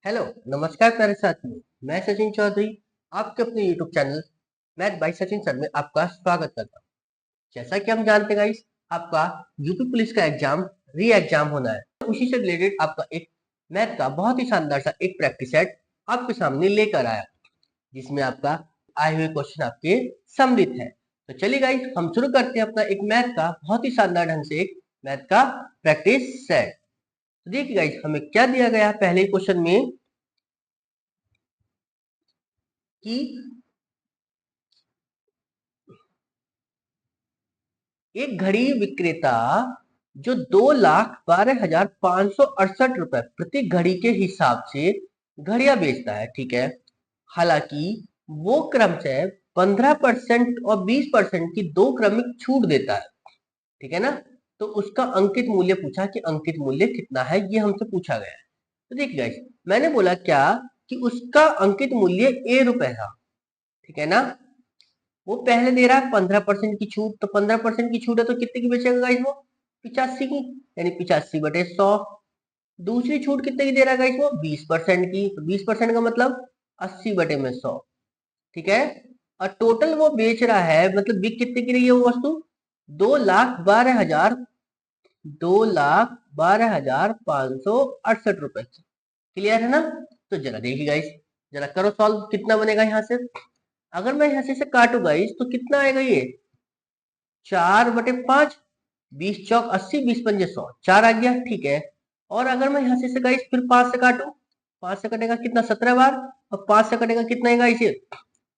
Hello, नमस्कार प्यारे साथियों। मैं सचिन चौधरी आपके अपने YouTube channel math bye Sachin sir में आपका स्वागत करता हूँ। जैसा कि हम जानते हैं गाइस, आपका यूपी पुलिस का एग्जाम री एग्जाम होना है। उसी से रिलेटेड आपका एक मैथ का बहुत ही शानदार सा एक प्रैक्टिस सेट आपके सामने लेकर आया, जिसमें आपका आए हुए क्वेश्चन आपके सम्मिलित है। तो चलिए गाइस, हम शुरू करते हैं अपना एक मैथ का बहुत ही शानदार ढंग से एक मैथ का प्रैक्टिस सेट। तो देखिए गाइस, हमें क्या दिया गया है पहले क्वेश्चन में कि एक घड़ी विक्रेता जो 2,12,568 रुपए प्रति घड़ी के हिसाब से घड़ियां बेचता है, ठीक है। हालांकि वो क्रमशः 15% और 20% की दो क्रमिक छूट देता है, ठीक है ना। तो उसका अंकित मूल्य पूछा कि अंकित मूल्य कितना है, ये हमसे पूछा गया है। तो देखिए गाइस, मैंने बोला क्या कि उसका अंकित मूल्य ए रुपए था, ठीक है ना। वो पहले दे रहा है 15% की छूट, तो 15% की छूट है तो कितने की बेचेगा गाइस वो? 85 की, यानी 85/100। दूसरी छूट कितने की दे रहा है गाइस वो? 20% की, तो 20% का मतलब 80/100, ठीक है। और टोटल वो बेच रहा है, मतलब बिक कितने की रही है वो वस्तु? 2,12,000, 2,12,568 रुपए की। क्लियर है ना। तो जरा देखिए गाइस, जरा करो सॉल्व, कितना बनेगा यहाँ से। अगर मैं यहाँ से काटू गाइस तो कितना आएगा ये? 4/5, 20 चौक 80, 20 पंजे 100, 4 आ गया, ठीक है। और अगर मैं यहाँ से गाइस फिर 5 से काटू, 5 से कटेगा कितना? 17 बार। और 5 से कटेगा कितना है गाइस?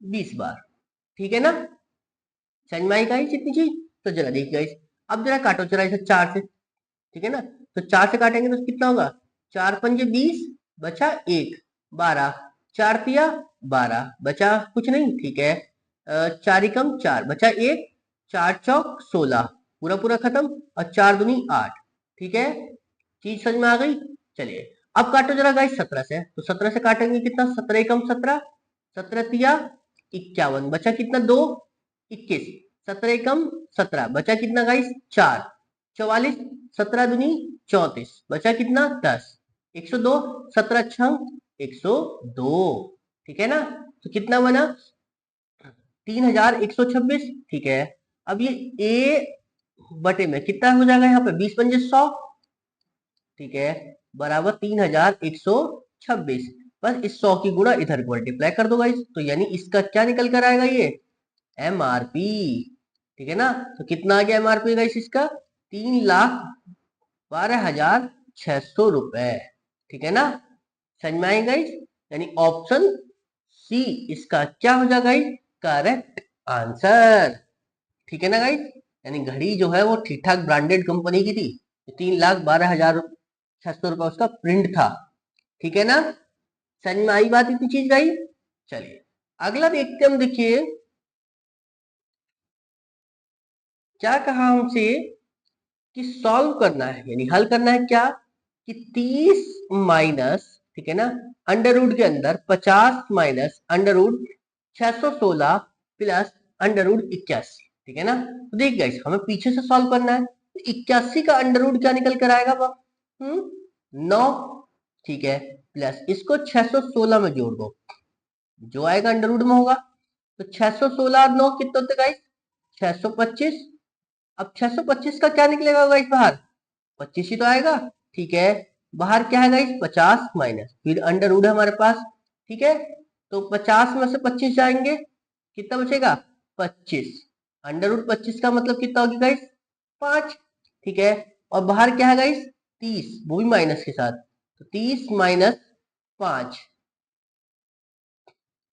20 बार, ठीक है ना। समझ में आई गाइस इतनी चीज। तो जरा देखिए गाइस, अब जरा काटो जरा इसे 4 से, ठीक है ना। तो 4 से काटेंगे तो कितना होगा? 4 पंजे 20, बचा 1, 12, 4 तिया 12, बचा कुछ नहीं, ठीक है। 4 एकम 4, बचा 1, 4 चौक 16, पूरा पूरा खत्म। और 4 दूनी 8, ठीक है। चीज समझ में आ गई। चलिए अब काटो जरा गाइस 17 से, तो 17 से काटेंगे कितना? 17 एकम 17, 17 तिया 51, बचा कितना? 2, 21, 17 एकम 17, बचा कितना गाइस? 4, 44, 17 दूनी 34, बचा कितना? 10, 102, 17 छंग 102, ठीक है ना। तो कितना बना? 3,126, ठीक है। अब ये ए बटे में कितना हो जाएगा यहाँ पे? 20 पंजे 100, ठीक है, बराबर 3,126। बस इस 100 की गुणा इधर को मल्टीप्लाई कर दो गाइस, तो यानी इसका क्या निकल कर आएगा? ये एमआरपी, ठीक है ना। तो कितना आ गया एमआरपी गाइस इसका? 3,12,600 रुपए, ठीक है ना। समझ में आई गाइस। यानी ऑप्शन सी इसका क्या हो जाएगा गाइस? करेक्ट आंसर, ठीक है ना गाइस। यानी घड़ी जो है वो ठीक ठाक ब्रांडेड कंपनी की थी। 3,12,600 रुपए उसका प्रिंट था, ठीक है ना। समझ में आई बात इतनी चीज गाइस। चलिए अगला देखते हम, देखिए क्या कहा हमसे कि सॉल्व करना है, यानी हल करना है क्या कि 30 माइनस, ठीक है ना, अंडर रूट के अंदर 50 minus under root 616 plus under root 81, ठीक है ना। तो देख गाइस, हमें पीछे से सॉल्व करना है। तो 81 का अंडर रूट क्या निकल कर आएगा? 9, ठीक है, प्लस इसको 616 में जोड़ दो, जो आएगा अंडर रूट में होगा। तो 616 और 9 कितने होते गाइस? 625। अब 625 का क्या निकलेगा गाइस बाहर? 25 ही तो आएगा, ठीक है। बाहर क्या है गाइस? 50 माइनस फिर अंडर रूट है हमारे पास, ठीक है। तो 50 में से 25 जाएंगे, कितना बचेगा? 25। अंडर रूट 25 का मतलब कितना होगी गाइस? 5, ठीक है। और बाहर क्या है गाइस? 30, वो भी माइनस के साथ, तो 30 - 5,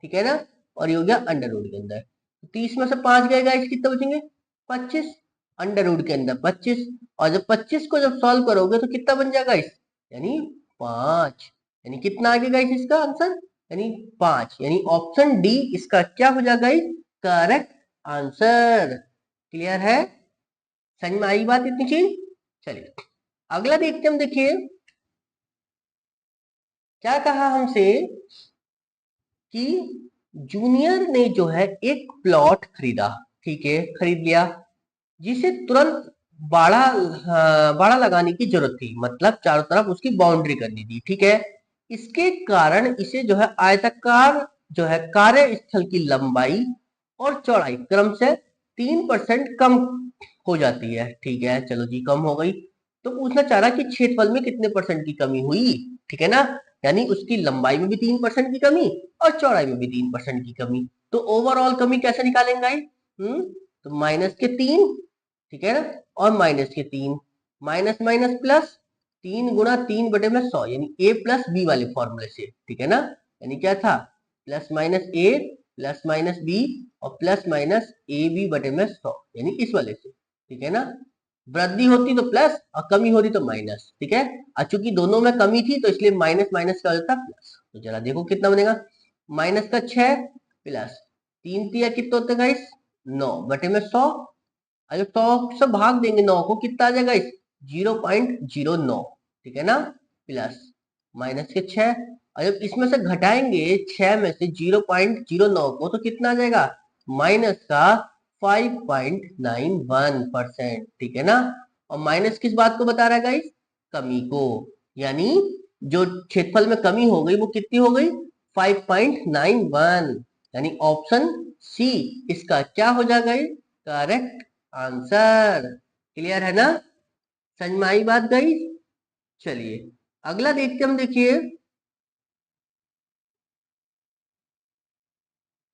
ठीक है ना। और ये हो गया अंडर रूट के अंदर। 30 में से 5 गए गाइस, कितने बचेंगे? 25, अंडर रूट के अंदर 25। और जब 25 को जब सॉल्व करोगे तो कितना बन जाएगा गाइस? यानी 5। यानी कितना आ गया गाइस इसका आंसर? यानी 5। यानी ऑप्शन डी इसका क्या हो जाएगा गाइस? Correct answer. क्लियर है? समझ में आई बात इतनी चीज। चलिए अगला देखते हम, देखिए क्या कहा हमसे कि जूनियर ने जो है एक प्लॉट खरीदा, ठीक है, खरीद लिया, जिसे तुरंत बाड़ा बाड़ा लगाने की जरूरत थी, मतलब चारों तरफ उसकी बाउंड्री करनी थी, ठीक है। इसके कारण इसे जो है आयताकार जो है कार्यस्थल की लंबाई और चौड़ाई क्रमशः 3% कम हो जाती है। ठीक है, चलो जी कम हो गई। तो पूछना चाह रहा कि क्षेत्रफल में कितने परसेंट की कमी हुई। ठीक है ना, यानी उसकी लंबाई में भी 3% की कमी और चौड़ाई में भी 3% की कमी। तो ओवरऑल कमी कैसे निकालेंगे? तो -3, ठीक है ना, और -3, माइनस माइनस प्लस 3 × 3/100 यानी A+B वाले फॉर्मूले से। ठीक है ना, यानी क्या था, +-A +-B और +-AB/100 यानी इस वाले से। ठीक है ना, वृद्धि होती तो प्लस और कमी होती तो माइनस। ठीक है, और चूंकि दोनों में कमी थी तो इसलिए माइनस माइनस का होता प्लस। तो जरा देखो कितना बनेगा, -6 प्लस 3 कितना होता है गाइस, 9/100। अगर 100 से भाग देंगे 9 को, कितना आ जाएगा इस 0.09। ठीक है ना, प्लस -6। और जब इसमें से घटाएंगे 6 में से 0.09 को तो कितना आ जाएगा, माइनस का 5.91%। ठीक है ना, और माइनस किस बात को बता रहा है गाइस, कमी को। यानी जो क्षेत्रफल में कमी हो गई वो कितनी हो गई, 5.91। यानी ऑप्शन सी इसका क्या हो जाएगा, करेक्ट आंसर। क्लियर है ना, समझ में आई बात गई। चलिए अगला देखते हम, देखिए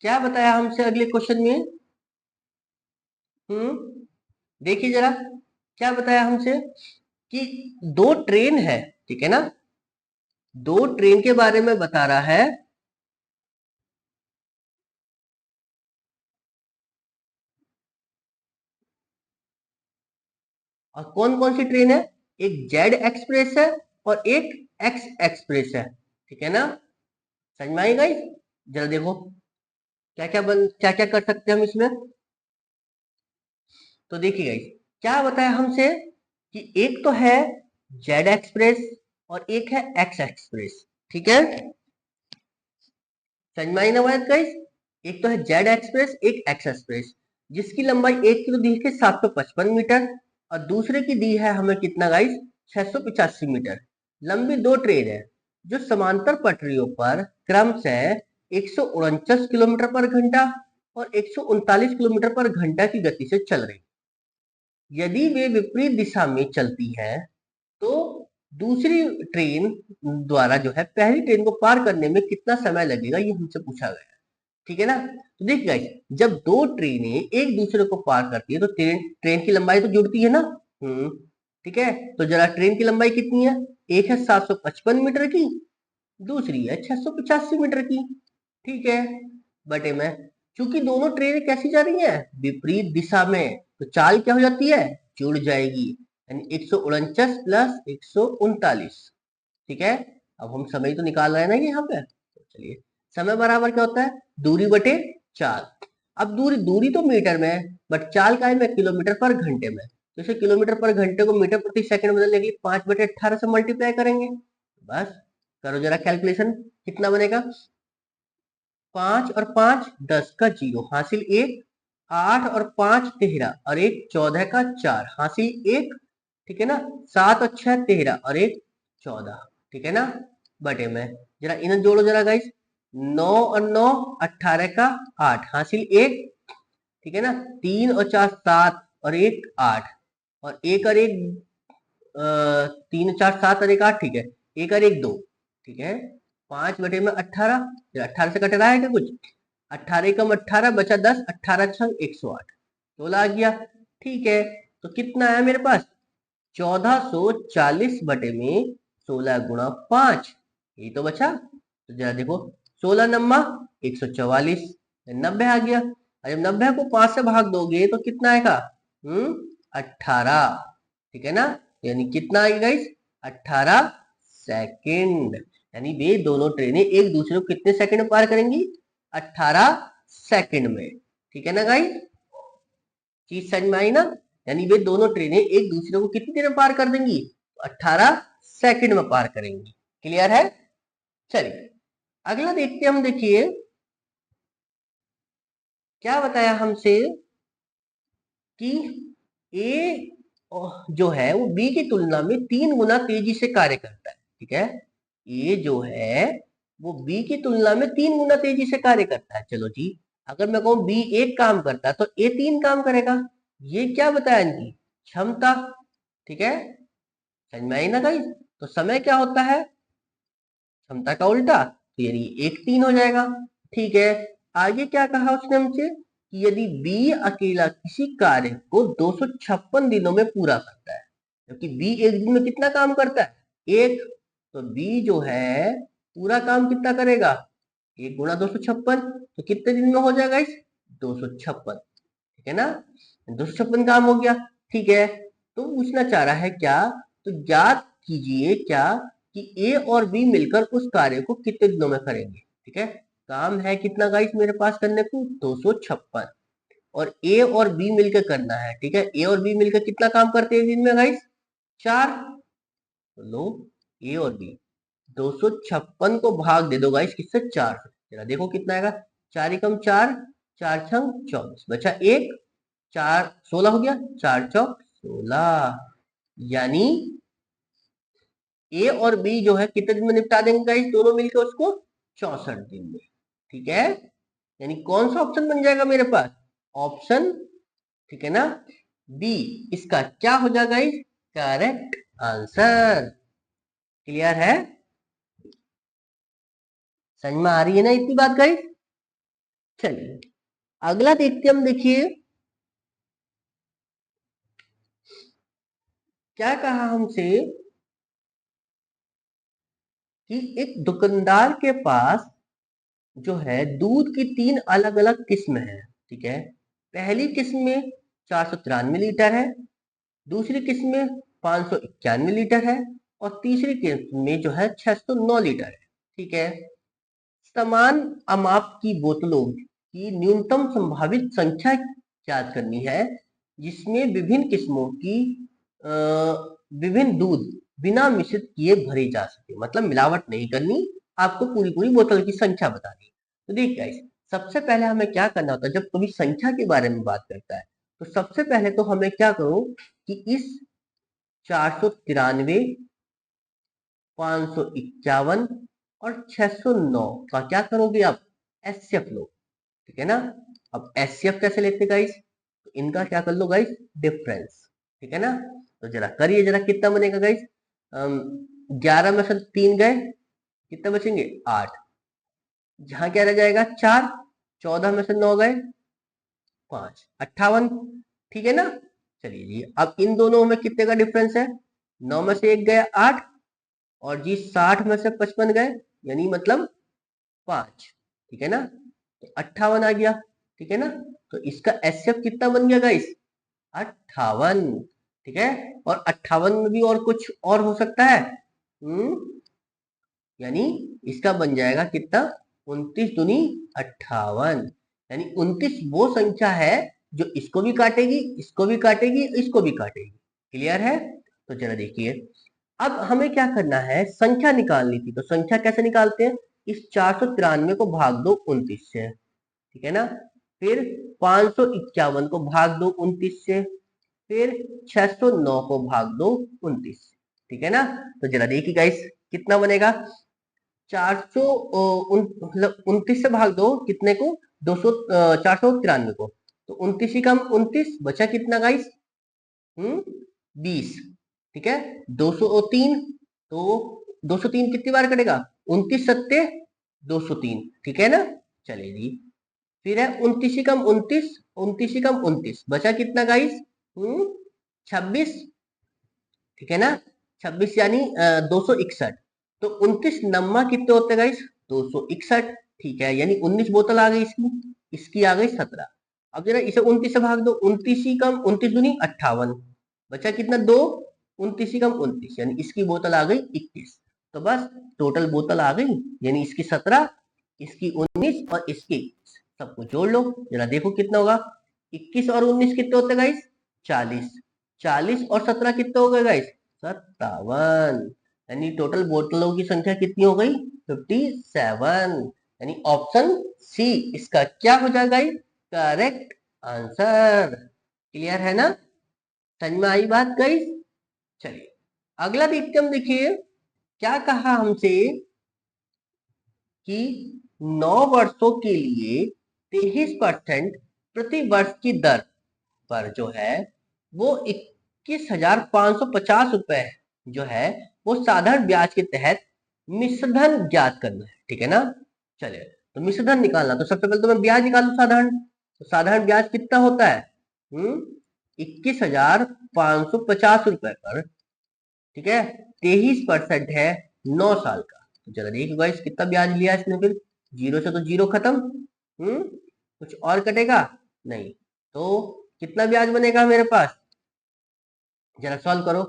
क्या बताया हमसे अगले क्वेश्चन में। देखिए जरा क्या बताया हमसे कि दो ट्रेन है। ठीक है ना, दो ट्रेन के बारे में बता रहा है। और कौन कौन सी ट्रेन है, एक जेड एक्सप्रेस है और एक एक्स एक्सप्रेस है। ठीक है ना, समझ में आई गई। जरा देखो क्या क्या कर सकते हैं हम इसमें। तो देखिए गाइस क्या बताया हमसे कि एक तो है जेड एक्सप्रेस और एक है एक्स एक्सप्रेस। ठीक है, समझ में आई ना बात गाइस। एक तो है जेड एक्सप्रेस, एक एक्स एक्सप्रेस, जिसकी लंबाई एक की तो दी है 755 मीटर और दूसरे की दी है हमें कितना गाइस, 685 मीटर। लंबी दो ट्रेन है जो समांतर पटरियों पर क्रमशः 149 किलोमीटर पर घंटा और 139 किलोमीटर पर घंटा की गति से चल रही। यदि वे विपरीत दिशा में चलती हैं तो दूसरी ट्रेन द्वारा जो है पहली ट्रेन को पार करने में कितना समय लगेगा, ये हमसे पूछा गया है। ठीक है ना, तो देखिए गाइस जब दो ट्रेनें एक दूसरे को पार करती है तो ट्रेन ट्रेन की लंबाई तो जुड़ती है ना। ठीक है, तो जरा ट्रेन की लंबाई कितनी है, एक है 755 मीटर की, दूसरी है 685 मीटर की। ठीक है, बटे में चूंकि दोनों ट्रेनें कैसी जा रही हैं, विपरीत दिशा में, तो चाल क्या हो जाती है, जुड़ जाएगी, यानी 149 प्लस 139। ठीक है, अब हम समय तो निकाल रहे हैं ना यहाँ पे, तो चलिए समय बराबर क्या होता है, दूरी बटे चाल। अब दूरी दूरी तो मीटर में है बट चाल का है में किलोमीटर पर घंटे में। जैसे किलोमीटर पर घंटे को मीटर प्रति सेकंड बदलने के लिए 5/18 से मल्टीप्लाई करेंगे। बस करो जरा कैलकुलेशन, कितना बनेगा, 5 और 5 10 का 0 हासिल 1, 8 और 5 13 और 1 14 का 4 हासिल 1। ठीक है ना, 7 और 6 13 और 1 14। ठीक है ना, बटे में जरा इन्हें जोड़ो जरा गाइस, 9 और 9 18 का 8 हासिल 1। ठीक है ना, 3 और 4 7 और 1 8 और 1 और 1 3 4 7 और 1 8। ठीक है, 1 और 1 2। ठीक है, 5/18, 18 से कट रहा है क्या कुछ, 18 × 18 बचा 10, 18×6 108, 16 आ गया। ठीक है, तो कितना आया मेरे पास, 1440 बटे में 16 × 5, यही तो बचा। तो जरा देखो 16 × 9 144, 90 आ गया। और जब 90 को 5 से भाग दोगे तो कितना आएगा, 18। ठीक है ना, यानी कितना आएगा इस 18 सेकंड। यानी वे दोनों ट्रेनें एक दूसरे को कितने सेकंड में पार करेंगी, 18 सेकंड में। ठीक है ना गाइस, चीज समझ में आई ना, यानी वे दोनों ट्रेनें एक दूसरे को कितनी देर में पार कर देंगी, 18 सेकंड में पार करेंगी। क्लियर है, चलिए अगला देखते हैं हम। देखिए क्या बताया हमसे कि ए जो है वो बी की तुलना में 3 गुना तेजी से कार्य करता है। ठीक है, ए जो है वो बी की तुलना में 3 गुना तेजी से कार्य करता है। चलो जी, अगर मैं कहूं बी एक काम करता है तो ए 3 काम करेगा। ये क्या बताया इनकी क्षमता। ठीक है, समझ में आई ना गाइस। तो समय क्या होता है, क्षमता का उल्टा, तो यानी एक 3 हो जाएगा। ठीक है, आगे क्या कहा उसने हमसे कि यदि बी अकेला किसी कार्य को 256 दिनों में पूरा करता है, क्योंकि बी एक दिन में कितना काम करता है, एक, तो बी जो है पूरा काम कितना करेगा, 1 गुणा 256, तो कितने दिन में हो जाएगा इस 256। ठीक है ना, 256 काम हो गया। ठीक है, तो पूछना चाह रहा है क्या, तो ज्ञात कीजिए क्या कि ए और बी मिलकर उस कार्य को कितने दिनों में करेंगे। ठीक है, काम है कितना गाइस मेरे पास करने को 256, और ए और बी मिलकर करना है। ठीक है, ए और बी मिलकर कितना काम करते हैं दिन में गाइस, 4। तो लो, ए और बी 256 को भाग दे दो गाइस किससे, 4 से। जरा देखो कितना आएगा, 4 एकम 4, 4 छंग 24, बचा एक, 4 16 हो गया, 4 चौक 16, यानी ए और बी जो है कितने दिन में निपटा देंगे गाइस दोनों मिलकर उसको, 64 दिन में। ठीक है, यानी कौन सा ऑप्शन बन जाएगा मेरे पास, ऑप्शन, ठीक है ना, बी इसका क्या हो जाएगा गाइस, करेक्ट आंसर। क्लियर है, समझ में आ रही है ना इतनी बात गाइस। चलिए अगला देखते हम, देखिए क्या कहा हमसे कि एक दुकानदार के पास जो है दूध की 3 अलग अलग किस्म है। ठीक है, पहली किस्म में 493 लीटर है, दूसरी किस्म में 591 लीटर है, और तीसरी किस्म में जो है 609 लीटर है। ठीक है, समान अमाप की बोतलों की न्यूनतम संभावित संख्या ज्ञात करनी है जिसमें विभिन्न किस्मों की अ, विभिन्न दूध बिना मिश्रित किए भरी जा सके, मतलब मिलावट नहीं करनी, आपको पूरी पूरी बोतल की संख्या बतानी। तो देखिए गाइस, सबसे पहले हमें क्या करना होता है जब कभी संख्या के बारे में बात करता है, तो सबसे पहले तो हमें क्या करो कि इस 493, 551 और 609 का क्या करोगे आप, एचसीएफ लो। ठीक है ना, अब एचसीएफ कैसे लेते गाइस, तो इनका क्या कर लो गाइस, डिफरेंस। ठीक है ना, तो जरा करिए, जरा कितना बनेगा गाइस, 11 में से 3 गए, कितने बचेंगे 8, जहां क्या रह जाएगा 4, 14 में से 9 गए 5, 58। ठीक है ना, चलिए जी, अब इन दोनों में कितने का डिफरेंस है, 9 में से 1 गया 8, और जी 60 में से 55 गए, यानी मतलब 5। ठीक है ना, तो 58 आ गया। ठीक है ना, तो इसका एचसीएफ कितना बन गया गाइस, 58। ठीक है, और 58 में भी और कुछ और हो सकता है, यानी इसका बन जाएगा कितना, 29 दूनी 58, यानी 29 वो संख्या है जो इसको भी काटेगी, इसको भी काटेगी, इसको भी काटेगी। क्लियर है, तो जरा देखिए, अब हमें क्या करना है, संख्या निकालनी थी, तो संख्या कैसे निकालते हैं, इस 493 को भाग दो 29 से। ठीक है ना, फिर 551 को भाग दो 29 से, फिर 609 को भाग दो 29 से। ठीक है ना, तो जरा देखिए गाइस कितना बनेगा, 400 मतलब 29 से भाग दो कितने को, 200, 493 को, तो 29 ही कम 29 बचा कितना गाइस, 20। ठीक है, 203, तो 203 कितनी बार कटेगा, 29 सत्ते 203। ठीक है ना, चलिए जी, फिर है 29 ही कम 29, 29 ही कम 29, बचा कितना गाइस, 26। ठीक है ना, 26 यानी 261, तो 29 नम्मा कितने होते हैं गाइस, 261। ठीक है, यानी 19 बोतल आ गई इसकी, इसकी आ गई 17। अब जरा इसे 29 से भाग दो, 29 ही कम 29 दूनी 58, बचा कितना 2, 29 ही कम 29, यानी इसकी बोतल आ गई 21। तो बस टोटल बोतल आ गई, यानी इसकी 17, इसकी 19 और इसकी 21, सबको जोड़ लो, जरा देखो कितना होगा, 21 और 19 कितने होते गाइस, 40, 40 और 17 कितने हो गए गाइस, 57, यानी टोटल बोतलों की संख्या कितनी हो गई, 57, यानी ऑप्शन सी इसका क्या हो जाएगा गाइस, करेक्ट आंसर। क्लियर है ना, समझ में आई बात गाइस। चलिए अगला देखते हम, देखिए क्या कहा हमसे कि 9 वर्षों के लिए 23% प्रति वर्ष की दर पर जो है वो 21,550 रुपए जो है वो साधारण ब्याज के तहत मिश्रधन ज्ञात करना है, ठीक है ना। चलिए, तो मिश्रधन निकालना, तो सबसे पहले तो मैं ब्याज निकालू साधारण। तो साधारण ब्याज कितना होता है? 21,550 रुपए पर, ठीक है, 23% है 9 साल का। तो जरा देखिए गाइस कितना ब्याज लिया इसने फिर। जीरो से तो जीरो खत्म। कुछ और कटेगा नहीं, तो कितना ब्याज बनेगा मेरे पास? जरा सॉल्व करो।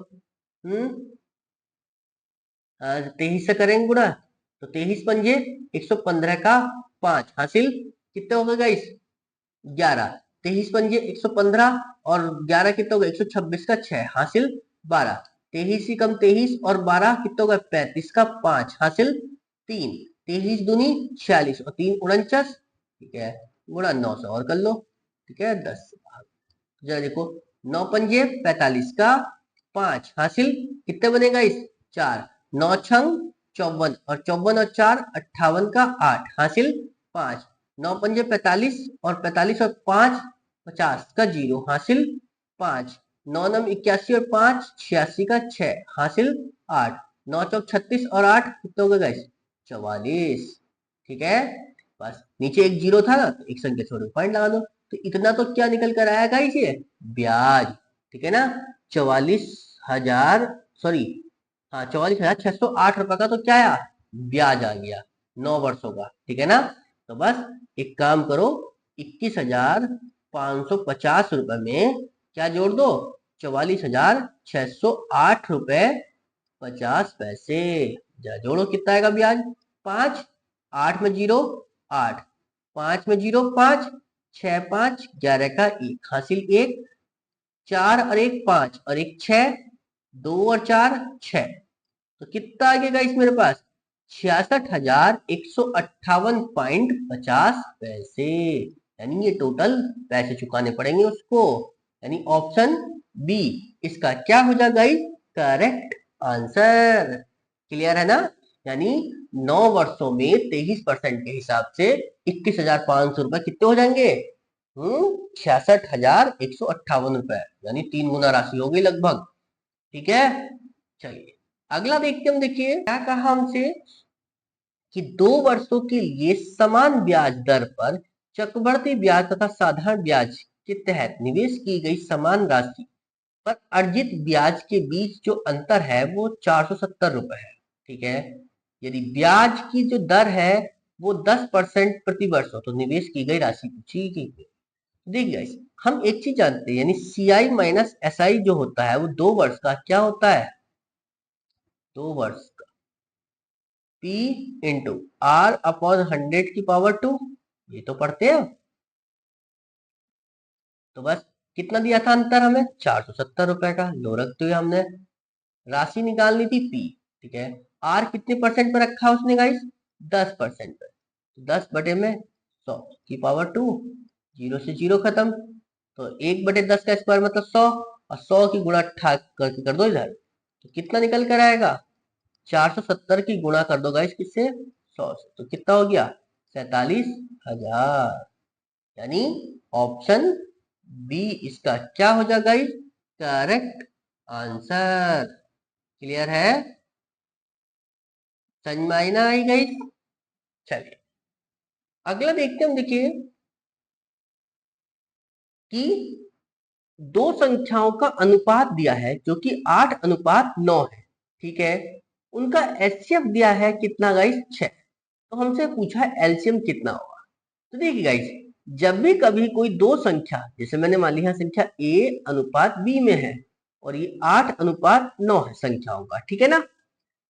23 से करेंगे गुणा, तो 23 पंजे 115 का 5 हासिल कितना होगा गाइस? 11। 23 पंजे 115 और 11 कितना होगा? 126 का 6 हासिल 12। 23 ही कम 23 और 12 कितना होगा? 35 का 5 हासिल 3। 23 दूनी 46 और 3 49, ठीक है, गुणा 9 से और कर लो, ठीक है, 10 से भाग। जरा देखो, 9 पंजे 45 का 5 हासिल कितने बनेगा इस? 4। 9 छंग 54 और 54 और 4 58 का 8 हासिल 5। 9 पंजे 45 और 45 और 5 50 का 0 हासिल 5। 9 नम 81 और 5 86 का 6 हासिल 8। 9 चौक 36 और 8 कितना होगा गाइस? 44, ठीक है। बस नीचे एक जीरो था ना, तो एक संख्या छोड़ पॉइंट लगा दो। तो इतना तो क्या निकल कर आया गाइस? ये ब्याज, ठीक है ना। 44,000, सॉरी, हाँ, 44,608 रुपए का तो क्या आया? ब्याज आ गया 9 वर्षों का, ठीक है ना। तो बस एक काम करो, 21,550 रुपए में क्या जोड़ दो? 44,608 रुपए 50 पैसे। जा जोड़ो, कितना आएगा ब्याज? 5, 8 में जीरो 8, 5 में जीरो 5, 6 5 11 का 1 हासिल 1, 4 और 1 5 और 1 6, 2 और 4 6, तो कितना आ गया इस मेरे पास? 66,158.50 पैसे। यानी ये टोटल पैसे चुकाने पड़ेंगे उसको। यानी ऑप्शन बी इसका क्या हो जाएगा? Correct answer. क्लियर है ना? यानी 9 वर्षों में 23% के हिसाब से 21,500 रुपए कितने हो जाएंगे? 66,158 रुपए, यानी 3 गुना राशि हो गई लगभग, ठीक है। चलिए अगला देखते हम। देखिए क्या कहा हमसे कि 2 वर्षों के लिए समान ब्याज दर पर चक्रवृद्धि ब्याज तथा साधारण ब्याज के तहत निवेश की गई समान राशि पर अर्जित ब्याज के बीच जो अंतर है वो 470 रुपए है, ठीक है। यदि ब्याज की जो दर है वो 10% प्रति वर्ष हो तो निवेश की गई राशि पूछी गई। देखिए हम एक चीज जानते हैं, यानी CI माइनस SI जो होता है वो 2 वर्ष का क्या होता है? 2 वर्ष का P इंटू R अपॉन 100 की पावर 2, ये तो पढ़ते हैं। तो बस कितना दिया था अंतर हमें? 470 रुपए का, लो रखते हुए हमने राशि निकालनी थी P, ठीक है। R कितने परसेंट पर रखा उसने गाइस? 10% पर, तो 10 बटे में 100 की पावर 2, जीरो से जीरो खत्म, तो 1/10 का स्क्वायर मतलब 100, और 100 की गुणा ठाक करके कर दो इधर, तो कितना निकल कर आएगा? 470 की गुणा कर दो गाइस किससे? 100 से, तो कितना हो गया? 47,000। यानी ऑप्शन बी इसका क्या हो जाएगा गाइस? Correct answer. क्लियर है? समझ में आई ना आई गाइस? चलिए अगला देखते हम। देखिए कि दो संख्याओं का अनुपात दिया है जो कि 8:9 है, ठीक है। उनका एचसीएफ दिया है कितना गाइस? 6। तो हमसे पूछा है एलसीएम कितना होगा। तो देखिए गाइस, जब भी कभी कोई दो संख्या, जैसे मैंने मान लिया संख्या A अनुपात B में है और ये 8:9 है संख्याओं का, ठीक है ना,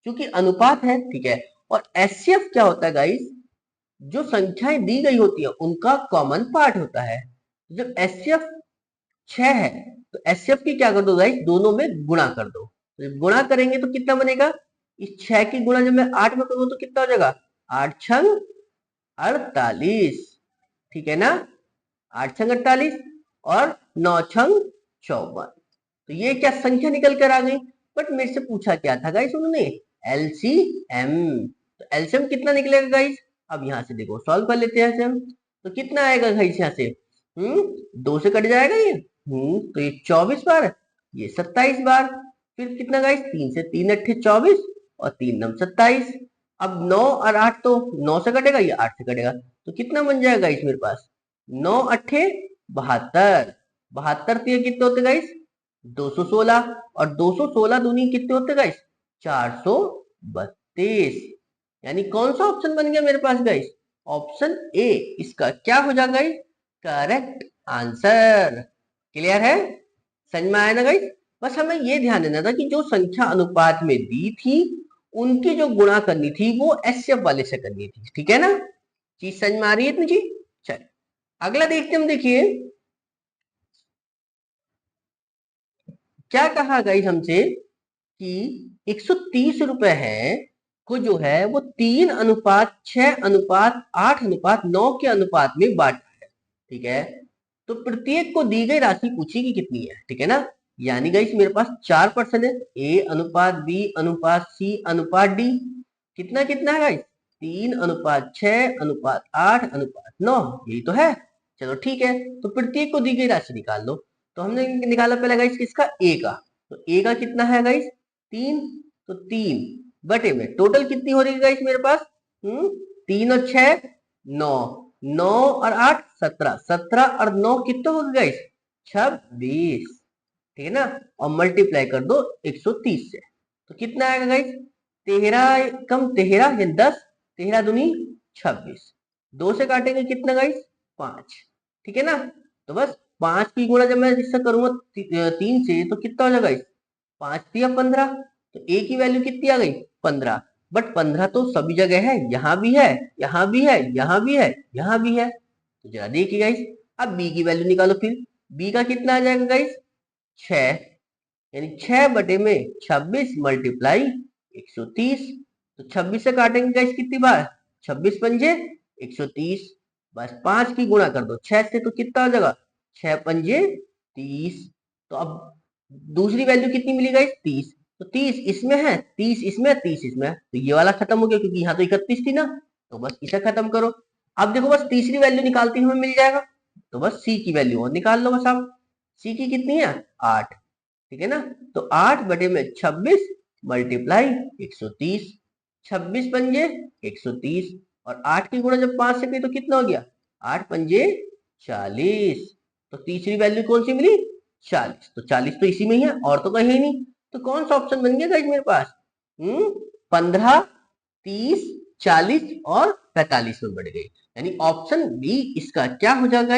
क्योंकि अनुपात है, ठीक है। और एचसीएफ क्या होता है गाइस? जो संख्याएं दी गई होती है उनका कॉमन पार्ट होता है। जब एचसीएफ 6 है तो एचसीएफ की क्या कर दो गाइस? दोनों में गुणा कर दो। तो जब गुणा करेंगे तो कितना बनेगा? इस 6 की गुणा जब मैं 8 में करूँ तो कितना हो जाएगा? 8 छंग 48, ठीक है ना। 8 छंग 48 और 9 छंग 54, तो ये क्या संख्या निकल कर आ गई। बट मेरे से पूछा क्या था गाइस उन्होंने? LCM। तो LCM कितना निकलेगा गाइस? अब यहाँ से देखो सॉल्व कर लेते हैं हम। तो कितना आएगा गाइस यहाँ से? 2 से कट जाएगा ये। तो ये 24 बार, ये 27 बार। फिर कितना गाइस? 3 से 3 अट्ठे 24 और 3 नम 27। अब 9 और 8 तो 9 से कटेगा, ये 8 से कटेगा, तो कितना बन जाएगा गाइस मेरे पास? 9 अट्ठे 72। 72 तो ये कितने होते गाइस? 216। और 216 दूनी कितने होते गाइस? 432। यानी कौन सा ऑप्शन बन गया मेरे पास गाइस? ऑप्शन ए इसका क्या हो जाएगा गाइस? Correct answer. क्लियर है? समझ में आया ना गाइस? बस हमें ये ध्यान देना था कि जो संख्या अनुपात में दी थी उनकी जो गुणा करनी थी वो एचसीएफ वाले से करनी थी। ठीक है ना? चीज समझ में आ रही है इतनी चीज? चल अगला देखते हम। देखिए क्या कहा गाइस हमसे कि 130 रुपए है को जो है वो 3:6:8:9 के अनुपात में बांटा है। ठीक है? तो प्रत्येक को दी गई राशि पूछी कि कितनी है। ठीक है ना? यानी गाइस मेरे पास 4% है। ए अनुपात बी अनुपात सी अनुपात डी। कितना कितना है गाइस? 3:6:8:9। यही तो है। चलो ठीक है, तो प्रत्येक को दी गई राशि निकाल लो। तो हमने निकाला पहले गाइस किसका? ए का। तो ए का कितना है गाइस? 3। तो 3 बटे में टोटल कितनी हो रही है गाइस मेरे पास? 3 और 6 9, 9 और 8 17, 17 और 9 कितने हो गए गाइस? 26। ठीक है ना? और मल्टीप्लाई कर दो 130 से। तो कितना आएगा गाइस? 13 कम 13 या 10, 13 दूनी 26। 2 से काटेंगे कितना गाइस? 5। ठीक है ना? तो बस 5 की गुणा जब मैं इससे करूंगा 3 से तो कितना हो जाएगा गाइस? 5 दिया 15। तो ए की वैल्यू कितनी आ गई? 15। बट 15 तो सभी जगह है, यहां भी है, यहां भी है, यहां भी है, यहां भी है। तो जरा देखिए गाइस, अब बी की वैल्यू निकालो। फिर बी का कितना आ जाएगा गाइस? 6। यानी 6 बटे में 26 मल्टीप्लाई 130। तो 26 से काटेंगे गाइस कितनी बार? 26 पंजे 130। बस 5 की गुणा कर दो 6 से, तो कितना हो जाएगा? 6 पंजे 30। तो अब दूसरी वैल्यू कितनी मिली गाइस? 30। तो 30 इसमें है, 30 इसमें, 30 इसमें है, तो ये वाला खत्म हो गया क्योंकि यहाँ तो 31 थी ना। तो बस इसे खत्म करो। अब देखो बस तीसरी वैल्यू निकालते ही हमें मिल जाएगा। तो बस सी की वैल्यू और निकाल लो बस आप। सी की कितनी है? 8। ठीक है ना? तो 8 बटे में 26 मल्टीप्लाई 130। 26 पंजे 130 और 8 की गुणा जब 5 से की तो कितना हो गया? 8 पंजे 40। तो तीसरी वैल्यू कौन सी मिली? 40। तो 40 तो इसी में ही है और तो कहीं नहीं। तो कौन सा ऑप्शन बन गया गाइस मेरे पास? 15, 30, 40 और 45 में बढ़ गई। यानी ऑप्शन बी इसका क्या हो जाएगा?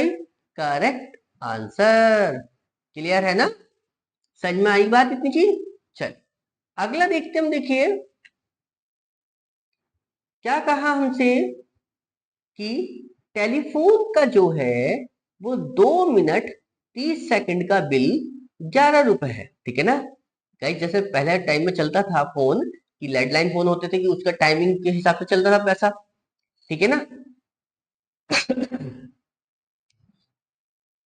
Correct answer. क्लियर है ना? समझ में आई बात इतनी चीज? चल अगला देखते हम। देखिए क्या कहा हमसे कि टेलीफोन का जो है वो 2 मिनट 30 सेकंड का बिल 11 रुपए है। ठीक है ना? गाइस जैसे पहले टाइम में चलता था फोन कि लैंडलाइन फोन होते थे कि उसका टाइमिंग के हिसाब से चलता था पैसा। ठीक है ना?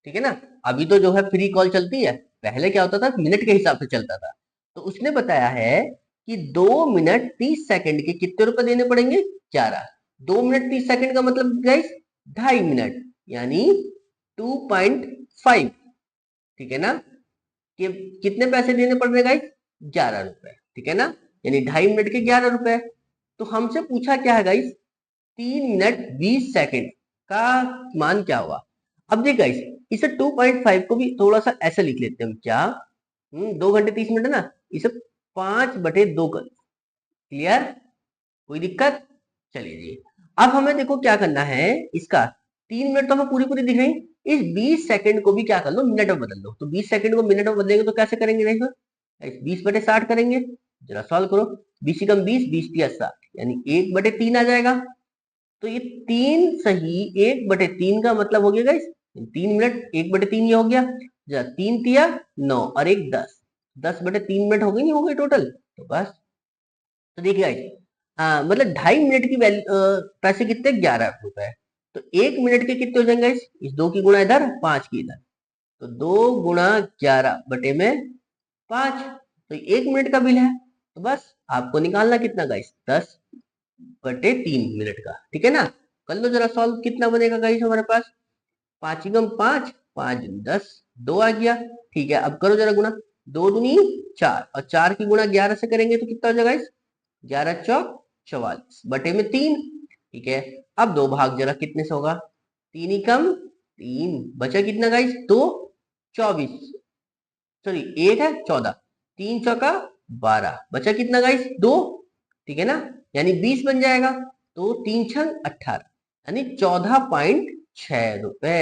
ठीक है ना? अभी तो जो है फ्री कॉल चलती है, पहले क्या होता था मिनट के हिसाब से चलता था। तो उसने बताया है कि 2 मिनट 30 सेकंड के कितने रुपए देने पड़ेंगे? 11। 2 मिनट 30 सेकंड का मतलब गाइस 2.5 मिनट, यानी 2.5। ठीक है ना? कि कितने पैसे देने पड़ रहे गाइस? 11 रुपए। ठीक है ना? यानी 2.5 मिनट के 11 रुपए। तो हमसे पूछा क्या है गाइस? 3 मिनट 20 सेकंड का मान क्या हुआ? अब देख गाइस, इसे 2.5 को भी थोड़ा सा ऐसे लिख लेते हैं हम। क्या? 2 घंटे 30 मिनट है ना, इसे 5/2 कर। क्लियर? कोई दिक्कत? चलिए जी। अब हमें देखो क्या करना है इसका। 3 मिनट तो हमें पूरी पूरी दिख रही, इस 20 सेकंड को भी क्या कर लो? मिनट में बदल लो। तो 20 सेकंड को मिनट में बदलेंगे तो कैसे करेंगे? नहीं 20/60 करेंगे। जरा सॉल्व करो। 20 × 20, 20×3 = 60, यानी 1/3 आ जाएगा। तो ये 3 सही 1/3 का मतलब हो गया गाइस 3 मिनट 1/3 ये हो गया। जरा 3×3 = 9 और 1 10, 10/3 मिनट हो गई, नहीं हो गई टोटल? तो बस। तो देखिए गाइस, मतलब 2.5 मिनट की पैसे कितने? 11 रुपए। तो 1 मिनट के कितने हो जाएंगे गाइस? इस 2 की गुणा इधर, 5 की इधर। तो 2 × 11 बटे में 5। तो 1 मिनट का बिल है। तो बस आपको निकालना कितना गाइस 10/3 मिनट का, ठीक है ना। कर लो जरा सॉल्व, कितना बनेगा गाइस हमारे पास 5 × 5 5 10 2 आ गया, ठीक है। अब करो जरा गुणा, 2 दूनी 4 और 4 की गुणा 11 से करेंगे तो कितना हो जाएगा गाइस 11 चौक 44/3, ठीक है। अब दो भाग जरा कितने से होगा, 3 × 3 बचा कितना गाइस 2 24, सॉरी 8 है 14, 3 × 4 = 12 बचा कितना गाइस 2, ठीक है ना, यानी 20 बन जाएगा। तो 3×6 = 18 यानी 14.6 रुपए,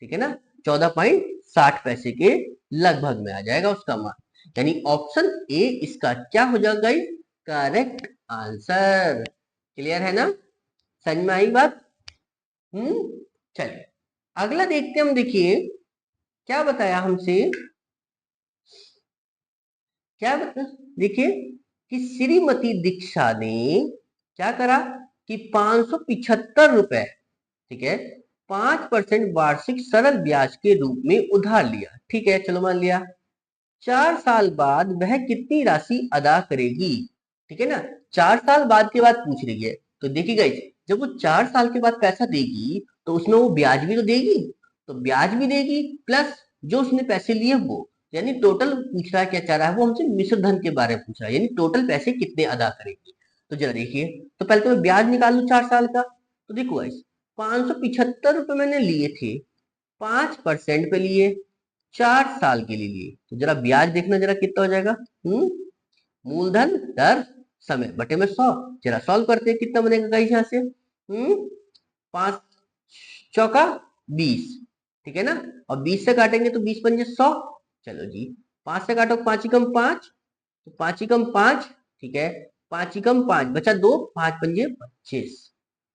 ठीक है ना, 14.60 के लगभग में आ जाएगा उसका मान, यानी ऑप्शन ए इसका क्या हो जाएगा गाइस करेक्ट आंसर। क्लियर है ना, समझ में आई बात। चलिए अगला देखते हम, देखिए क्या बताया हमसे, क्या बता, देखिए कि श्रीमती दीक्षा ने क्या करा कि 575 रुपए, ठीक है, 5% वार्षिक सरल ब्याज के रूप में उधार लिया, ठीक है, चलो मान लिया। 4 साल बाद वह कितनी राशि अदा करेगी, ठीक है ना, 4 साल बाद के बाद पूछ रही है। तो देखिए गाइस, जब वो 4 साल के बाद पैसा देगी तो उसमें वो ब्याज भी तो देगी, तो ब्याज भी देगी प्लस जो उसने पैसे लिए वो, यानी टोटल पूछ रहा है, क्या चाह रहा है वो हमसे मिश्र धन के बारे में पूछ रहा है, यानी टोटल पैसे कितने अदा करेगी। तो जरा देखिए, तो पहले तो मैं ब्याज निकाल लू 4 साल का, तो देखो गाइस 575 रुपए मैंने लिए थे, 5% पे लिए, 4 साल के लिए लिए, तो जरा ब्याज देखना जरा कितना हो जाएगा, मूलधन दर समय बटे में 100, जरा सॉल्व करते हैं कितना बनेगा गाइस यहाँ से, 5×4 = 20, ठीक है ना, और 20 से काटेंगे तो 20×5 = 100, चलो जी 5 से काटो 5 × 5, तो 5 × 5, ठीक है, 5 × 5 बचा 2, 5×5 = 25,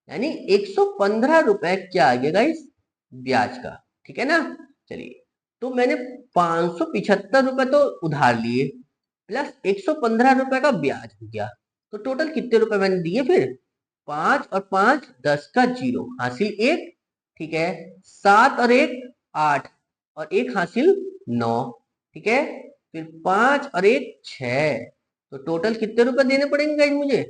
यानी 115 रुपए क्या आ गया गाइस ब्याज का, ठीक है ना। चलिए, तो मैंने 575 रुपए तो उधार लिए प्लस 115 रुपए का ब्याज हो गया, तो टोटल कितने रुपए मैंने दिए फिर, 5 और 5 10 का 0 हासिल 1, ठीक है, 7 और 1 8 और 1 हासिल 9, ठीक है, फिर 5 और 1 6, तो टोटल कितने रुपए देने पड़ेंगे गाइस मुझे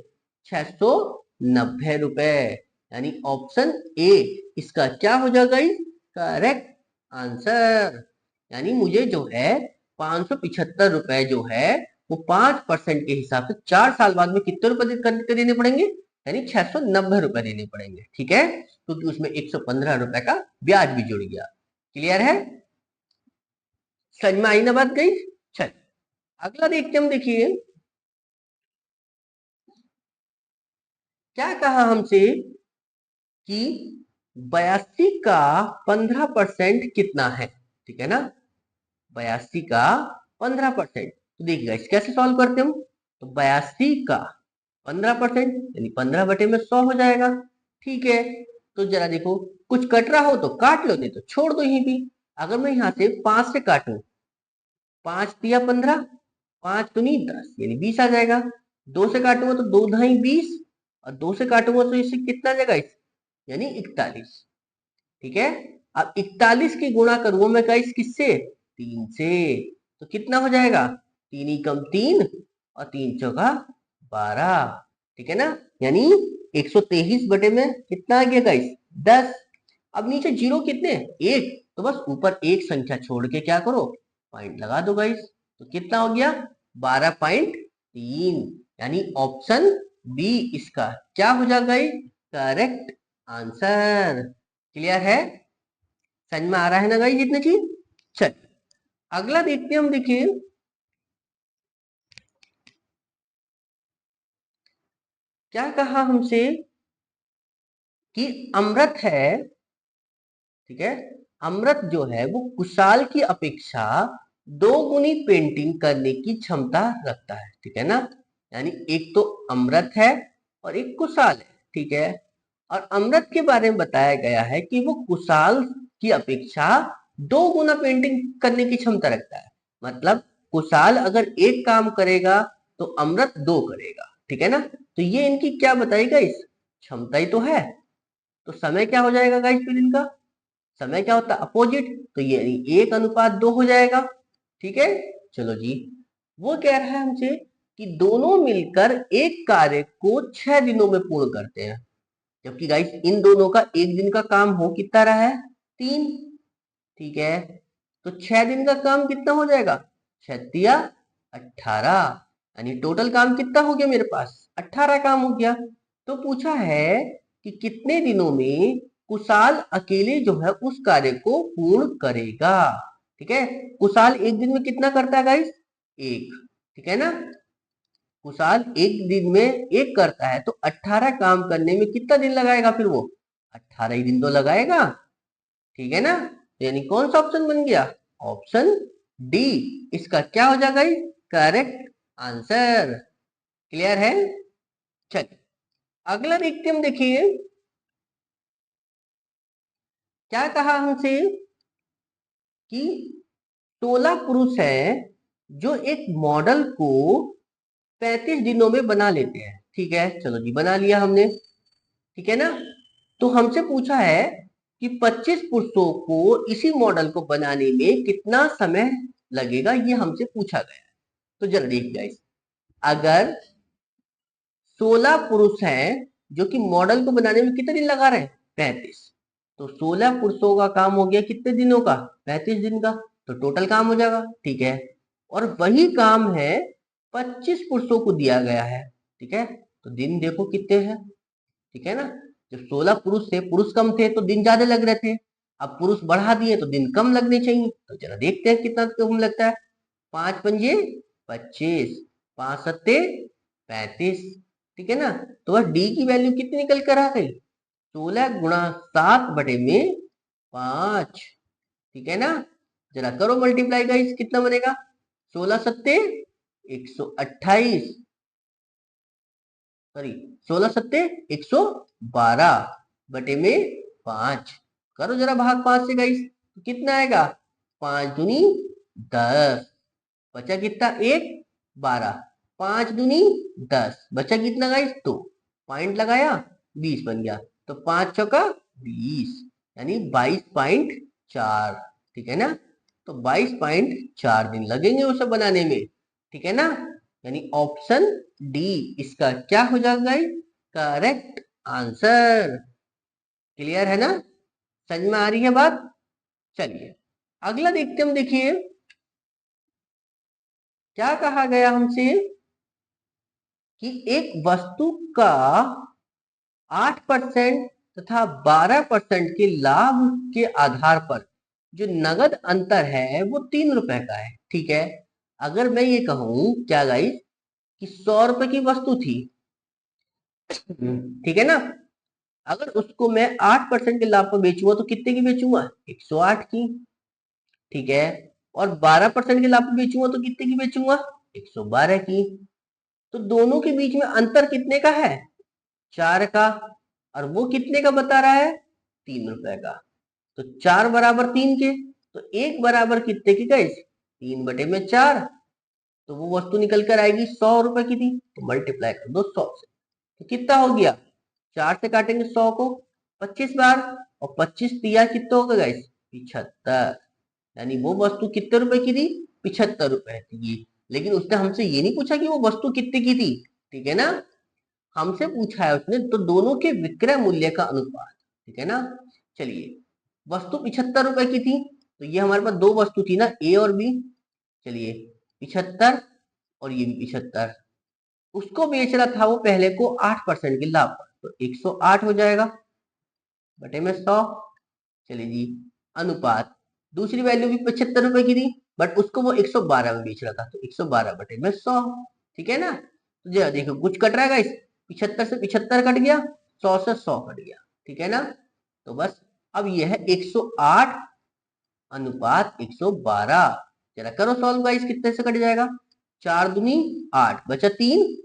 690 रुपए, यानी ऑप्शन ए इसका क्या हो जाएगा गाइस करेक्ट आंसर, यानी मुझे जो है 575 रुपए जो है वो 5% के हिसाब से 4 साल बाद में कितने रुपए करके देने पड़ेंगे, यानी 690 रुपए देने पड़ेंगे, ठीक है, क्योंकि उसमें 115 रुपए का ब्याज भी जुड़ गया। क्लियर है, समझ में आई ना बात गई। चल अगला देखते हम, देखिए क्या कहा हमसे कि 82 का 15% कितना है, ठीक है ना, 82 का 15%, तो देखिएगा इस कैसे सॉल्व करते हम, तो 82 का 15% यानी 15/100 हो जाएगा, ठीक है। तो जरा देखो कुछ कट रहा हो तो काट लो, नहीं तो छोड़ दो यहीं भी। अगर मैं यहाँ से 5 से काटूं, 5 × 15, 5 दूनी 10 यानी 20 आ जाएगा, 2 से काटूंगा तो 2 × 2 = 20 और 2 से काटूंगा तो इससे कितना आ जाएगा यानी 41, ठीक है। अब 41 की गुणा करूंगा मैं गाइस किससे 3 से, तो कितना हो जाएगा 3 × 3 और 3×4 = 12, ठीक है ना, यानी 123 बटे में कितना आ गया गाइस 10। अब नीचे जीरो कितने 1, तो बस ऊपर एक संख्या छोड़ के क्या करो पॉइंट लगा दो गाइस, तो कितना हो गया 12.3, यानी ऑप्शन बी इसका क्या हो जाएगा करेक्ट आंसर। क्लियर है, समझ में आ रहा है ना गाइस जितनी चीज। चल अगला देखते हैं हम, देखिए क्या कहा हमसे कि अमृत है, ठीक है, अमृत जो है वो कुशाल की अपेक्षा 2 गुनी पेंटिंग करने की क्षमता रखता है, ठीक है ना, यानी एक तो अमृत है और एक कुशाल है, ठीक है, और अमृत के बारे में बताया गया है कि वो कुशाल की अपेक्षा 2 गुना पेंटिंग करने की क्षमता रखता है, मतलब कुशाल अगर एक काम करेगा तो अमृत 2 करेगा, ठीक है ना, तो ये इनकी क्या बताएगा इस क्षमता ही तो है। तो समय क्या हो जाएगा गाइस फिर इनका, समय क्या होता है अपोजिट, तो ये 1:2 हो जाएगा, ठीक है। चलो जी, वो कह रहा है हमसे कि दोनों मिलकर एक कार्य को 6 दिनों में पूर्ण करते हैं, जबकि गाइस इन दोनों का एक दिन का काम हो कितना रहा है 3। ठीक है, तो 6 दिन का काम कितना हो जाएगा 6 18, यानी टोटल काम कितना हो गया मेरे पास 18 काम हो गया। तो पूछा है कि कितने दिनों में कुशाल अकेले जो है उस कार्य को पूर्ण करेगा। ठीक है, कुशाल एक दिन में कितना करता है गाइस 1। ठीक है ना, कुशाल एक दिन में 1 करता है, तो 18 काम करने में कितना दिन लगाएगा फिर वो 18 ही दिन तो लगाएगा। ठीक है ना, तो यानी कौन सा ऑप्शन बन गया ऑप्शन डी, इसका क्या हो जाएगा करेक्ट आंसर। क्लियर है, चलिए अगला देखते हम, देखिए क्या कहा हमसे कि 16 पुरुष हैं जो एक मॉडल को 35 दिनों में बना लेते हैं। ठीक है, चलो जी बना लिया हमने। ठीक है ना, तो हमसे पूछा है कि 25 पुरुषों को इसी मॉडल को बनाने में कितना समय लगेगा, ये हमसे पूछा गया है। तो जरा देख गाइस, अगर 16 पुरुष हैं जो कि मॉडल को बनाने में कितने दिन लगा रहे हैं 35, तो 16 पुरुषों का काम हो गया कितने दिनों का 35 दिन का, तो टोटल काम हो जाएगा। ठीक है, और वही काम है 25 पुरुषों को दिया गया है। ठीक है, तो दिन देखो कितने हैं। ठीक है ना, जब 16 पुरुष थे, पुरुष कम थे तो दिन ज्यादा लग रहे थे, अब पुरुष बढ़ा दिए तो दिन कम लगने चाहिए। तो जरा देखते हैं कितना कम लगता है। 5 पंजे 25, 5 सत्ते 35। ठीक है ना, तो वह डी की वैल्यू कितनी निकल कर आ गई 16 × 7/5। ठीक है ना, जरा करो मल्टीप्लाई गाइस, कितना बनेगा 16 सत्ते 128, सॉरी 16 सत्ते 112/5। करो जरा भाग 5 से गाइस, तो कितना आएगा 5 दूनी 10, बचा कितना 1 12, 5 दूनी 10, बचा कितना गाइस 2, पॉइंट लगाया 20 बन गया, तो 5 चौका 20, यानी 22.4। ठीक है ना, तो 22.4 दिन लगेंगे उसे बनाने में। ठीक है ना, यानी ऑप्शन डी इसका क्या हो जाएगा करेक्ट आंसर। क्लियर है ना, समझ में आ रही है बात। चलिए अगला देखते हम, देखिए क्या कहा गया हमसे कि एक वस्तु का 8% तथा 12% के लाभ के आधार पर जो नगद अंतर है वो 3 रुपए का है। ठीक है, अगर मैं ये कहूं क्या गाइस कि 100 रुपए की वस्तु थी, ठीक है ना, अगर उसको मैं 8% के लाभ पर बेचूंगा तो कितने की बेचूंगा 108 की। ठीक है, और 12% के लाभ पर बेचूंगा तो कितने की बेचूंगा 112 की। तो दोनों के बीच में अंतर कितने का है 4 का, और वो कितने का बता रहा है 3 रुपए का। तो 4 बराबर 3 के, तो 1 बराबर कितने की गाइस 3/4। तो वो वस्तु निकल कर आएगी 100 रुपए की थी, तो मल्टीप्लाई कर दो 100 से, तो कितना हो गया 4 से काटेंगे 100 को 25 बार, और 25 दिया कितना होगा गाइस 75, यानी वो वस्तु कितने रुपए की थी 75 रुपए की। लेकिन उसने हमसे ये नहीं पूछा कि वो वस्तु कितने की थी। ठीक है ना, हमसे पूछा है उसने तो दोनों के विक्रय मूल्य का अनुपात। ठीक है ना, चलिए वस्तु 75 रुपए की थी, तो ये हमारे पास दो वस्तु थी ना ए और बी। चलिए 75 और ये भी 75, उसको बेच रहा था वो पहले को 8% के लाभ पर, तो 108 हो जाएगा बटे में 100। चलिए जी, अनुपात दूसरी वैल्यू भी 75 रुपए की थी, बट उसको वो 112 में बेच रहा था, तो 112 बटे में 100। ठीक है ना, तो जरा देखो कुछ कट रहा है इस 75 से 75 कट गया, 100 से 100 कट गया। ठीक है ना, तो बस अब ये है 108 अनुपात 112। जरा करो सॉल्व गाइस, कितने से कट जाएगा 4 दूनी 8, बचा 3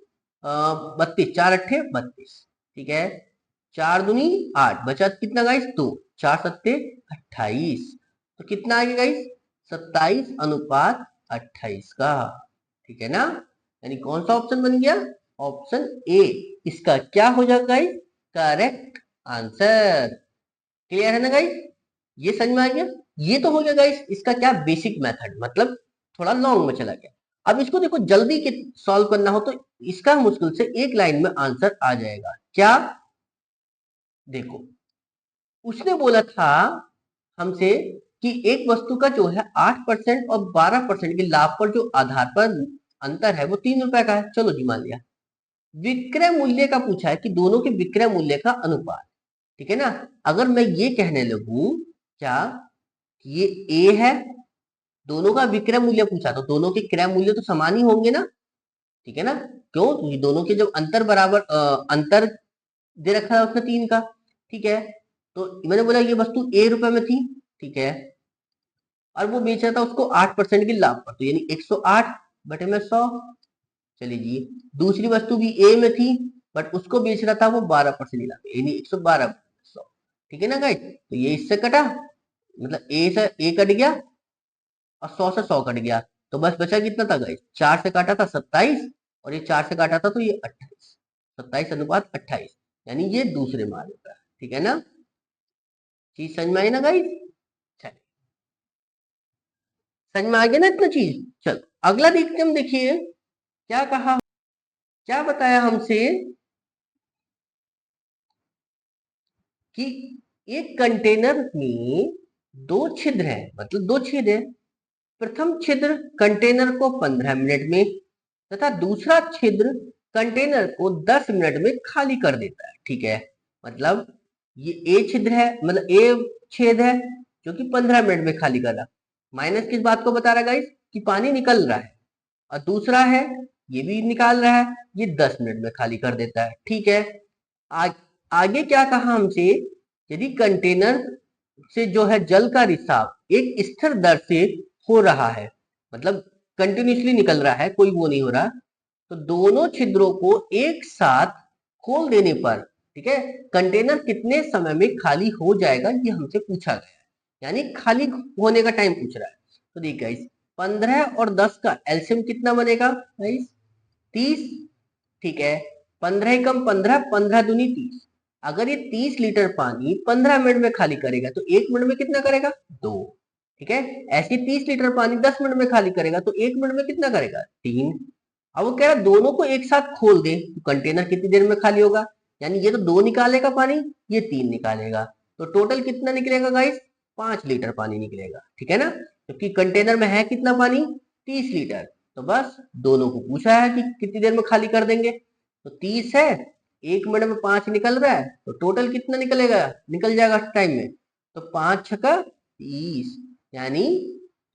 32, 4 अट्ठे 32। ठीक है, 4 दूनी 8, बचा कितना गाइस 2, 4 सत्ते 28, तो कितना आ गया गाइस 27/28 का। ठीक है ना, यानी कौन सा ऑप्शन बन गया ऑप्शन ए, इसका क्या हो जाएगा गाइस करेक्ट आंसर। क्लियर है ना गाइस, ये समझ में आ गया। ये तो हो गया गाइस इसका क्या बेसिक मेथड, मतलब थोड़ा लॉन्ग में चला गया। अब इसको देखो जल्दी के सॉल्व करना हो तो इसका मुश्किल से एक लाइन में आंसर आ जाएगा। क्या? देखो, उसने बोला था हमसे कि एक वस्तु का जो है 8% और 12% के लाभ पर जो आधार पर अंतर है वो 3 रुपए का है। चलो जी, मान लिया। विक्रय मूल्य का पूछा है कि दोनों के विक्रय मूल्य का अनुपात, ठीक है ना। अगर मैं ये कहने लगूं क्या ये ए है, दोनों का विक्रय मूल्य पूछा तो दोनों के क्रय मूल्य तो समान ही होंगे ना, ठीक है ना। क्यों? तो दोनों के जब अंतर बराबर अंतर दे रखा है उसने 3 का, ठीक है। तो मैंने बोला ये वस्तु ए रुपए में थी, ठीक है, और वो बेच रहा था उसको 8% के लाभ पर, तो यानी 108 बटे में 100। चलिए जी, दूसरी वस्तु भी ए में थी बट उसको बेच रहा था वो 12% लाभ पे, यानी 112 बटे 100, ठीक है ना गाइस। तो ये इससे कटा, मतलब ए से ए कट गया और 100 से 100 कट गया, तो बस बचा कितना था गाइस? 4 से काटा था 27 और ये 4 से काटा था तो ये 28, 27/28, यानी ये दूसरे मार्ग का है, ठीक है ना। चीज समझ में आई ना गाइस? चलिए, समझ में आ गया ना इतना चीज। चलो अगला देखते हम, देखिए क्या कहा, क्या बताया हमसे कि एक कंटेनर में 2 छिद्र है, मतलब 2 छेद है। प्रथम छिद्र कंटेनर को 15 मिनट में तथा दूसरा छिद्र कंटेनर को 10 मिनट में खाली कर देता है, ठीक है। मतलब ये ए छिद्र है, मतलब ए छेद है जो कि 15 मिनट में खाली कर रहा। माइनस किस बात को बता रहा है गाइस? कि पानी निकल रहा है। और दूसरा है ये भी निकाल रहा है, ये 10 मिनट में खाली कर देता है, ठीक है। आ, आगे क्या कहा हमसे? यदि कंटेनर से जो है जल का रिसाव एक स्थिर दर से हो रहा है, मतलब कंटिन्यूसली निकल रहा है, कोई वो नहीं हो रहा, तो दोनों छिद्रों को एक साथ खोल देने पर, ठीक है, कंटेनर कितने समय में खाली हो जाएगा, ये हमसे पूछा गया है। यानी खाली होने का टाइम पूछ रहा है। तो देखिए गाइस, 15 और 10 का एलसीएम कितना बनेगा गाइस? 30, ठीक है। 15 एकम 15, 15 दूनी 30। अगर ये 30 लीटर पानी 15 मिनट में खाली करेगा तो 1 मिनट में कितना करेगा? 2, ठीक है। ऐसे 30 लीटर पानी 10 मिनट में खाली करेगा तो 1 मिनट में कितना करेगा? 3। अब वो कह रहा है दोनों को एक साथ खोल दे तो कंटेनर कितनी देर में खाली होगा? यानी ये तो 2 निकालेगा पानी, ये 3 निकालेगा, तो टोटल कितना निकलेगा गाइस? 5 लीटर पानी निकलेगा, ठीक है ना। क्योंकि कंटेनर में है कितना पानी? 30 लीटर। तो बस दोनों को पूछा है कि कितनी देर में खाली कर देंगे, तो 30 है, 1 मिनट में 5 निकल रहा है, तो टोटल कितना निकलेगा? निकल जाएगा टाइम में, तो 5 × 6 = 30, यानी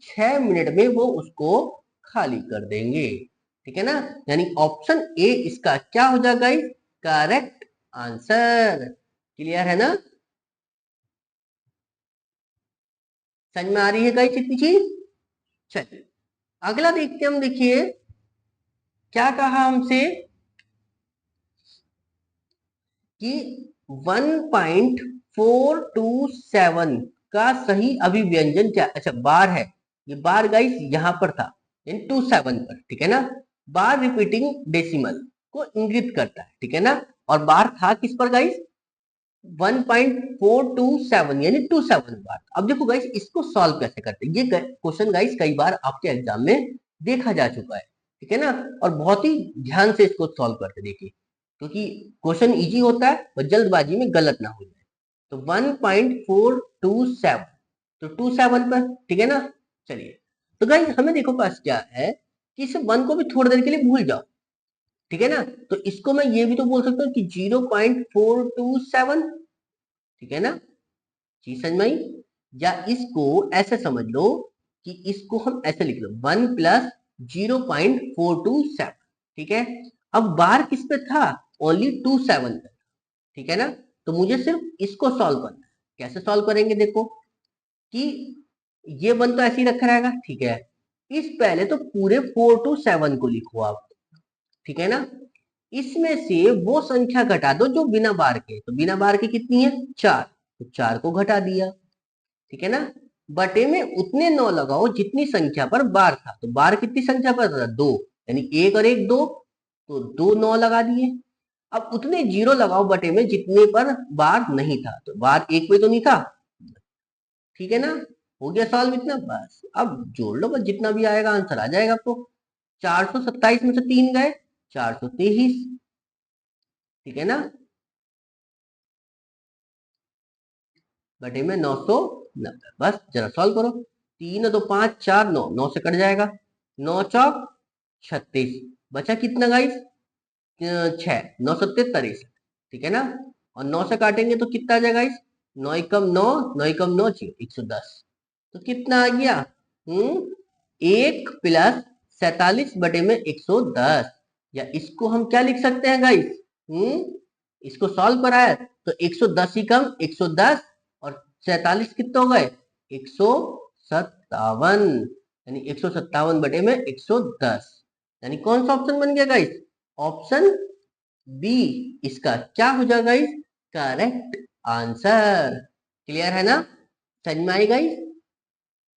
6 मिनट में वो उसको खाली कर देंगे, ठीक है ना। यानी ऑप्शन ए इसका क्या हो जाएगा? Correct answer. क्लियर है ना? समझ में आ रही है गाइस इतनी चीज? चलिए अगला देखते हम, देखिए क्या कहा हमसे कि 1.427 का सही अभिव्यंजन क्या? अच्छा बार है, ये बार गाइस यहां पर था, इन 27 पर, ठीक है ना। बार रिपीटिंग डेसिमल को इंगित करता है, ठीक है ना। और बार था किस पर गाइस? 1.427 यानी 27 बार। अब देखो गाइस इसको सॉल्व कैसे करते हैं, ये क्वेश्चन गाइस कई बार आपके एग्जाम में देखा जा चुका है, ठीक है ना। और बहुत ही ध्यान से इसको सॉल्व करते देखिए, क्योंकि क्वेश्चन इजी होता है और जल्दबाजी में गलत ना हो जाए। तो 1.427, तो 27 पर, ठीक है ना। चलिए, तो गाइस हमें देखो पास क्या है कि इस 1 को भी थोड़ी देर के लिए भूल जाओ, ठीक है ना। तो इसको मैं ये भी तो बोल सकता हूँ कि 0.427, ठीक है ना। चीज समझ में आई? या इसको ऐसे समझ लो कि इसको हम ऐसे लिख लो 1 + 0.427, ठीक है। अब बार किस पे था? ओनली 27 पे, ठीक है ना। तो मुझे सिर्फ इसको सॉल्व करना है। कैसे सॉल्व करेंगे? देखो कि ये 1 तो ऐसे ही रखा रहेगा, ठीक है। इस पहले तो पूरे 4 to 7 को लिखो आप, ठीक है ना। इसमें से वो संख्या घटा दो जो बिना बार के, तो बिना बार के कितनी है? 4, तो 4 को घटा दिया, ठीक है ना। बटे में उतने 9 लगाओ जितनी संख्या पर बार था, तो बार कितनी संख्या पर था? 2, यानी 1 और 1 2, तो 2 9 लगा दिए। अब उतने जीरो लगाओ बटे में जितने पर बार नहीं था, तो बार 1 पे तो नहीं था, ठीक है ना। हो गया सॉल्व इतना, बस अब जोड़ लो, बस जितना भी आएगा आंसर आ जाएगा आपको। 427 में से 3 गए, 423, ठीक है ना, बटे में 990। बस जरा सॉल्व करो। 3 2 5 4 9, 9 से कट जाएगा, 9 चौक 36, बचा कितना गाइस, 6, 9 सत्ते 43, ठीक है ना। और 9 से काटेंगे तो कितना आ जाएगा गाइस, 9 एकम 9, 9 एकम 9 110। तो कितना आ गया, 1 प्लस 47 बटे में 110। या इसको हम क्या लिख सकते हैं गाइस, इसको सॉल्व करा है तो 110 ही कम 110 और 47 कितने हो गए, 157, यानी 157 बटे में 110, यानी कौन सा ऑप्शन बन गया गाइस, ऑप्शन बी इसका क्या हो जाएगा गाइस, करेक्ट आंसर। क्लियर है ना, समझ में आई गाइस,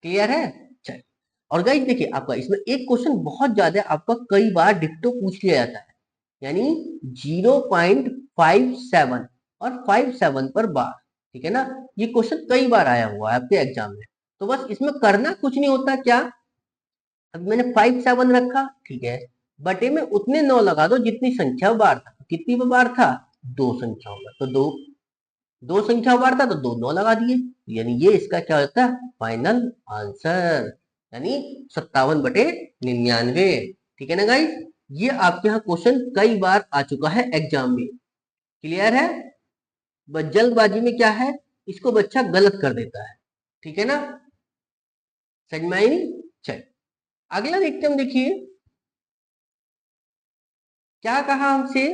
क्लियर है। चलिए, और गाइस देखिए आपका इसमें एक क्वेश्चन बहुत ज्यादा आपका कई बार डिक्टो पूछ लिया जाता है, यानी 0.57 और 57 पर बार, ठीक है ना। ये क्वेश्चन कई बार आया हुआ है आपके एग्जाम में। तो बस इसमें करना कुछ नहीं होता, क्या, अब मैंने 57 रखा, ठीक है, बटे में उतने 9 लगा दो जितनी संख्या बार था। कितनी बार था, 2 संख्याओं में, तो दो संख्या बार था तो 2 9 लगा दिए, यानी ये इसका क्या होता है, फाइनल आंसर, यानी 57 बटे 99, ठीक है ना गाइस। ये आपके यहाँ क्वेश्चन कई बार आ चुका है एग्जाम में। क्लियर है, बस जल्दबाजी में क्या है, इसको बच्चा गलत कर देता है, ठीक है ना, समझ में आई नहीं। चलिए अगला देखते हम, देखिए क्या कहा हमसे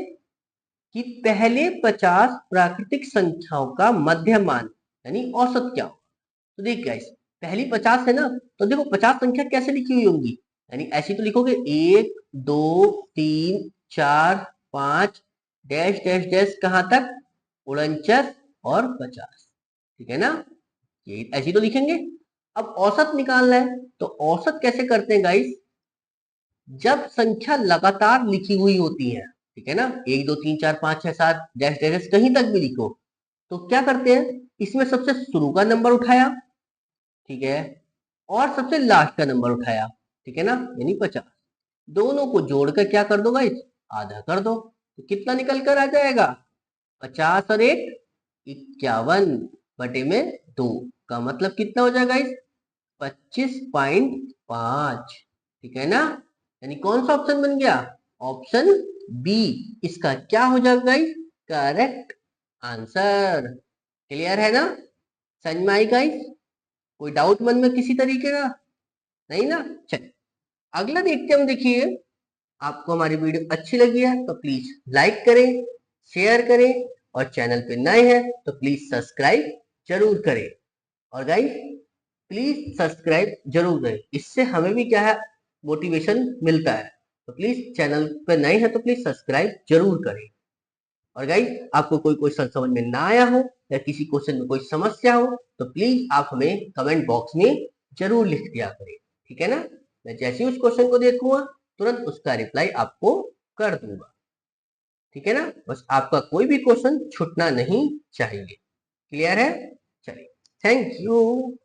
कि पहले 50 प्राकृतिक संख्याओं का मध्यमान यानी औसत क्या होगा। तो देख गाइस, पहली 50 है ना, तो देखो 50 संख्या कैसे लिखी हुई होंगी, यानी ऐसी तो लिखोगे 1 2 3 4 5 डैश डैश डैश कहां तक, 49 और 50, ठीक है ना, ये ऐसी तो लिखेंगे। अब औसत निकालना है, तो औसत कैसे करते हैं गाइस, जब संख्या लगातार लिखी हुई होती है, ठीक है ना, 1 2 3 4 5 6 7 डैश डैश कहीं तक भी लिखो, तो क्या करते हैं, इसमें सबसे शुरू का नंबर उठाया, ठीक है, और सबसे लास्ट का नंबर उठाया, ठीक है ना, यानी 50, दोनों को जोड़कर क्या कर दो गाइस, आधा कर दो, तो कितना निकल कर आ जाएगा, 50 और 1 51 बटे में 2, का मतलब कितना हो जाएगा गाइस, 25.5, ठीक है ना, यानी कौन सा ऑप्शन बन गया, ऑप्शन बी इसका क्या हो जाएगा गाइस, करेक्ट आंसर। क्लियर है ना, समझ में आई गाइस, कोई डाउट मन में किसी तरीके का, नहीं ना। चलिए अगला देखते हम, देखिए आपको हमारी वीडियो अच्छी लगी है तो प्लीज लाइक करें, शेयर करें, और चैनल पे नए हैं तो प्लीज सब्सक्राइब जरूर करें। और गाइस प्लीज सब्सक्राइब जरूर करें, इससे हमें भी क्या है, मोटिवेशन मिलता है। तो प्लीज चैनल पे नए हैं तो प्लीज सब्सक्राइब जरूर करें। और गाइस आपको कोई क्वेश्चन समझ में ना आया हो या किसी क्वेश्चन में कोई समस्या हो तो प्लीज आप हमें कमेंट बॉक्स में जरूर लिख दिया करें, ठीक है ना। मैं जैसे ही उस क्वेश्चन को देखूंगा तुरंत उसका रिप्लाई आपको कर दूंगा, ठीक है ना। बस आपका कोई भी क्वेश्चन छूटना नहीं चाहिए। क्लियर है, चलिए, थैंक यू।